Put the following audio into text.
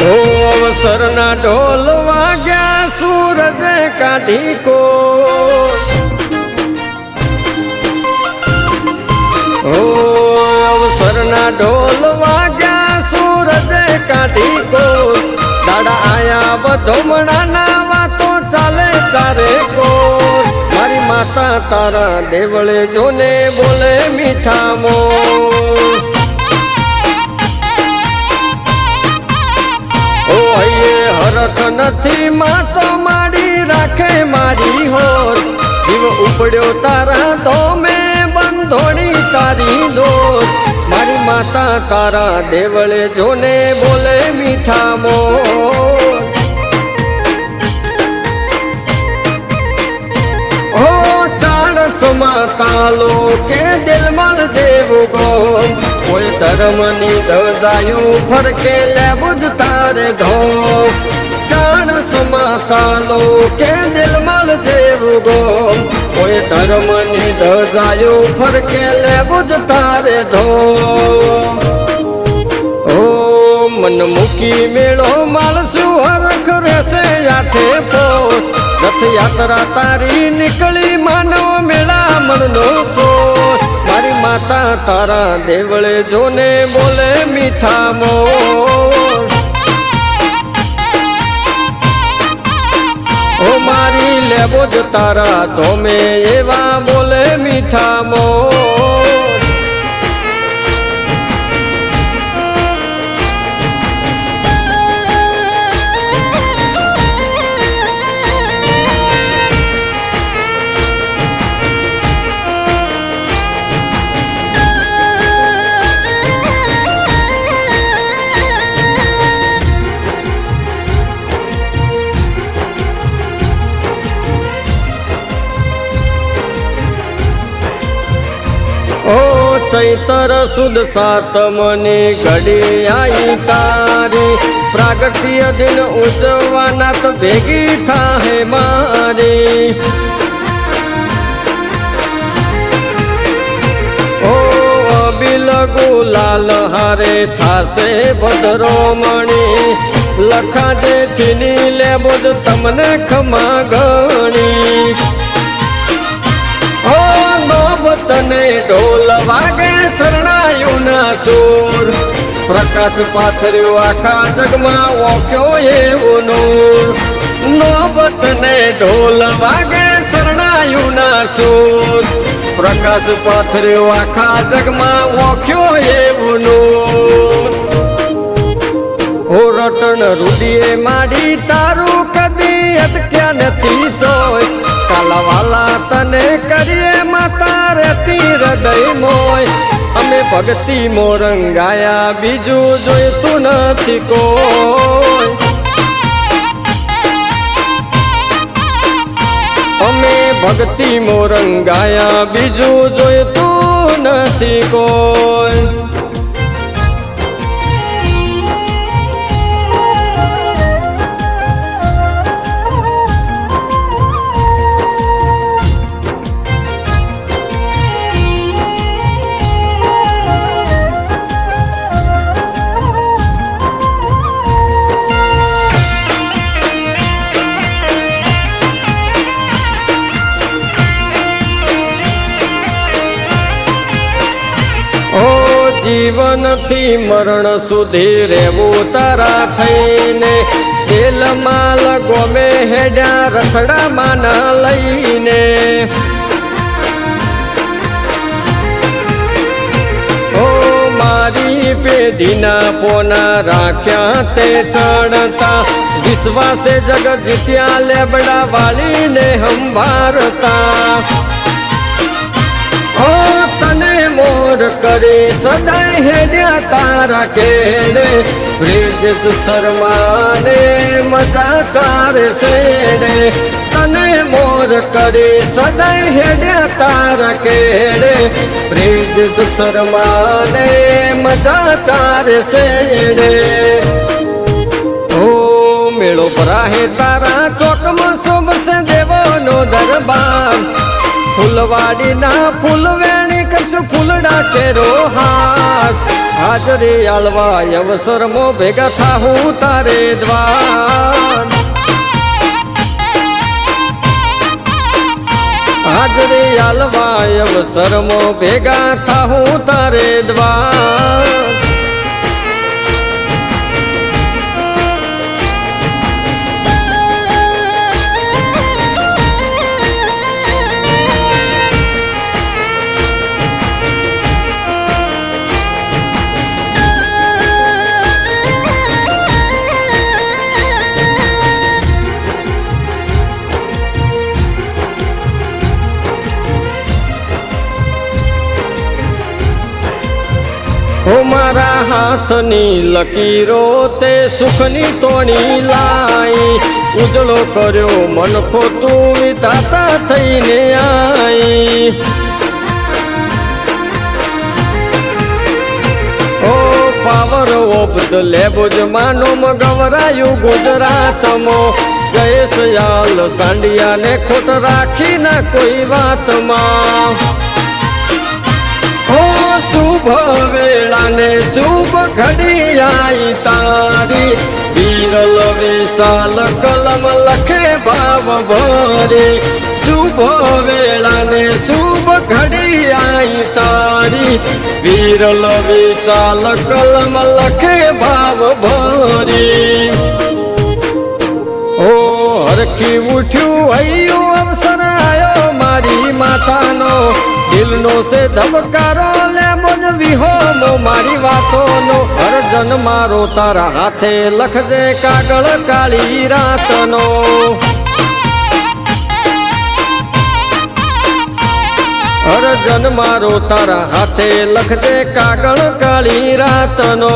અવસરના ઢોલ વાગ્યા સૂરજે કાઢી કો અવસરના ઢોલ વાગ્યા સૂરજે કાઢી કો દાડા આયા બધોમણાના વાતો ચાલે ચારે કો મારી માતા તારા દેવળે જોને બોલે મીઠા મોર હરખ નથી માતો માડી રાખે મારી હોર જીવ ઉપડ્યો તારા તો મેં બંધોણી તારી દોર મારી માતા તારા દેવળે જોને બોલે મીઠા મોર હો ચાણસમાં તાલો કે દિલમણ દેવું ગોમ કોઈ ધર્મની ધજાયું ફરકે લેવું જ તારે ધો ચાણસમાં તાલો કે દિલમલ જેવું ગોમ કોઈ ધર્મની ધજાયું ફરકે લેવું જ તારે ધો ઓ મન મૂકી મેળો માલશું હરખ રહેશે આઠે પોસ રથયાત્રા તારી નીકળી માનવ મેળા મનનો સોસ મારી માતા તારા દેવળે જોને બોલે મીઠા મોર ઓ મારી લેબો જ તારા ધોમે એવા બોલે મીઠા મોર ચૈતર સુદ સાતમની ઘડી આઈ તારી પ્રાગટ્ય દિન ઉજવાના તો ભેગી થાહે મારી ઓ અબિલ ગુલાલ હારે થાશે ભદ્રો મણી લખા જેઠીની લેબો જ તમને ખમા ગણી તને ઢોલ વાગે શરણાયું ના સુર પ્રકાશ પાથર્યો આખા જગમાં ઓક્યો એવું નૂર નોબતને ઢોલ વાગે શરણાયું ના સુર પ્રકાશ પાથર્યો આખા જગમાં ઓક્યો એવું નૂર હો રટણ રૂડીએ માડી તારું કદી અટક્યા નથી જોઈ કાલાવાલા તને કરીએ માતા રહેતી હૃદય મોય અમે ભક્તિ મોરંગાયા બીજું જોઈતું નથી કોઈ અમે ભક્તિ મોરંગાયા બીજું જોઈતું નથી કોઈ જીવનથી મરણ સુધી રહેવું તારા થઈને દિલમાં ગોમે હેડ્યા રથડામાં ના લઈને ઓ મારી પેઢીના પોના રાખ્યા તે ચડતા વિશ્વાસે જગ જીત્યા લેબડા વાળીને સંભારતા ઓ તને મોર કરે સદાય હેડ્યા તારા કેડે બ્રિજ શર્માને મજા ચારે શેડે તને મોર કરે સદાય હેડ્યા તારા કેડે બ્રિજ શર્માને મજા ચારે શેડે ઓ મેળો ભરાહે તારા ચોકમાં શોભશે દેવોનો દરબાર ફૂલવાડીના ફૂલ વેણિક કરીશું ફૂલડા કેરો હાથ હાજરી આલવા અવસરમાં ભેગા થાહું તારે દ્વાર હાજરી આલવા અવસરમાં ભેગા થાહું તારે દ્વાર હો મારા હાથની લકીરો તે સુખની તોડી લાઈ ઉજળો કર્યો મનખો તું વિધાતા થઈને આઈ ઓ પાવર ઓફ ધ લેબોજ માનો ગવરાયું ગુજરાતમાં જયેશ યાલ સાંડિયાને ખોટ રાખી ના કોઈ વાતમાં શુભ વેળાને શુભ ઘડી આઈ તારી વિરલ વિશાલ કલમ લખે ભાવ ભરી શુભ વેળાને શુભ ઘડી આઈ તારી વિરલ વિશાલ કલમ લખે ભાવ ભરી ઓ હરખી ઉઠ્યું હૈયું અવસર આયો મારી માતાનો દિલનો છે ધબકારો લે મોજ વિહોમો મારી વાતોનો અર્જન મારો તારા હાથે લખજે કાગળ કાળી રાતનો અર્જન મારો તારા હાથે લખજે કાગળ કાળી રાતનો